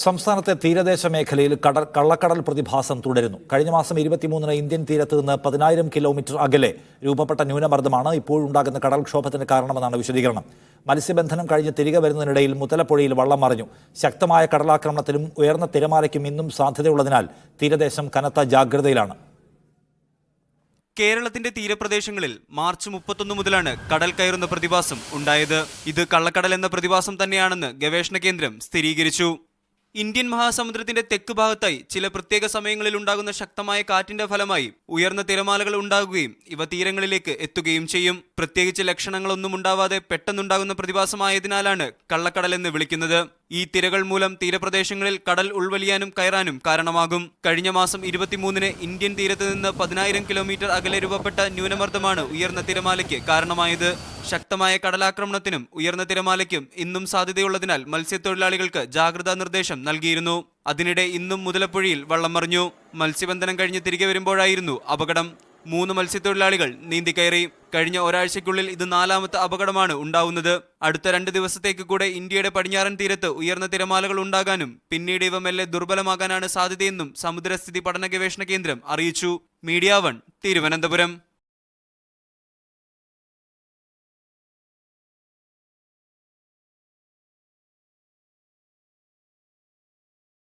സംസ്ഥാനത്തെ തീരദേശ മേഖലയിൽ കള്ളക്കടൽ പ്രതിഭാസം തുടരുന്നു. കഴിഞ്ഞ മാസം 23-ന് ഇന്ത്യൻ തീരത്ത് നിന്ന് 10,000 കിലോമീറ്റർ അകലെ രൂപപ്പെട്ട ന്യൂനമർദ്ദമാണ് ഇപ്പോഴുണ്ടാകുന്ന കടൽക്ഷോഭത്തിന് കാരണമെന്നാണ് വിശദീകരണം. മത്സ്യബന്ധനം കഴിഞ്ഞ് തിരികെ വരുന്നതിനിടയിൽ മുതലപ്പുഴയിൽ വള്ളം മറിഞ്ഞു. ശക്തമായ കടലാക്രമണത്തിലും ഉയർന്ന തിരമാലയ്ക്കും ഇന്നും സാധ്യതയുള്ളതിനാൽ തീരദേശം കനത്ത ജാഗ്രതയിലാണ്. കേരളത്തിന്റെ തീരപ്രദേശങ്ങളിൽ മാർച്ച് 31 മുതലാണ് കടൽ കയറുന്ന പ്രതിഭാസം ഉണ്ടായത്. ഇത് കള്ളക്കടൽ എന്ന പ്രതിഭാസം തന്നെയാണെന്ന് ഗവേഷണ കേന്ദ്രം സ്ഥിരീകരിച്ചു. ഇന്ത്യൻ മഹാസമുദ്രത്തിന്റെ തെക്ക് ഭാഗത്തായി ചില പ്രത്യേക സമയങ്ങളിൽ ഉണ്ടാകുന്ന ശക്തമായ കാറ്റിന്റെ ഫലമായി ഉയർന്ന തിരമാലകൾ ഉണ്ടാകുകയും ഇവ തീരങ്ങളിലേക്ക് എത്തുകയും ചെയ്യും. പ്രത്യേകിച്ച് ലക്ഷണങ്ങളൊന്നും ഉണ്ടാവാതെ പെട്ടെന്നുണ്ടാകുന്ന പ്രതിഭാസമായതിനാലാണ് കള്ളക്കടൽ എന്ന് വിളിക്കുന്നത്. ഈ തിരകൾ മൂലം തീരപ്രദേശങ്ങളിൽ കടൽ ഉൾവലിയാനും കയറാനും കാരണമാകും. കഴിഞ്ഞ മാസം 23-ന് ഇന്ത്യൻ തീരത്ത് നിന്ന് 10,000 കിലോമീറ്റർ അകലെ രൂപപ്പെട്ട ന്യൂനമർദ്ദമാണ് ഉയർന്ന തിരമാലയ്ക്ക് കാരണമായത്. ശക്തമായ കടലാക്രമണത്തിനും ഉയർന്ന തിരമാലയ്ക്കും ഇന്നും സാധ്യതയുള്ളതിനാൽ മത്സ്യത്തൊഴിലാളികൾക്ക് ജാഗ്രതാ നിർദ്ദേശം നൽകിയിരുന്നു. അതിനിടെ ഇന്നും മുതലപ്പുഴയിൽ വള്ളം മറിഞ്ഞു. മത്സ്യബന്ധനം കഴിഞ്ഞ് തിരികെ വരുമ്പോഴായിരുന്നു അപകടം. 3 മത്സ്യത്തൊഴിലാളികൾ നീന്തിക്കയറി. കഴിഞ്ഞ ഒരാഴ്ചയ്ക്കുള്ളിൽ ഇത് 4ാമത്തെ അപകടമാണ് ഉണ്ടാവുന്നത്. അടുത്ത 2 ദിവസത്തേക്ക് കൂടെ ഇന്ത്യയുടെ പടിഞ്ഞാറൻ തീരത്ത് ഉയർന്ന തിരമാലകൾ ഉണ്ടാകാനും പിന്നീട് ഇവ മെല്ലെ ദുർബലമാകാനാണ് സാധ്യതയെന്നും സമുദ്രസ്ഥിതി പഠന ഗവേഷണ കേന്ദ്രം അറിയിച്ചു. മീഡിയ 1 തിരുവനന്തപുരം.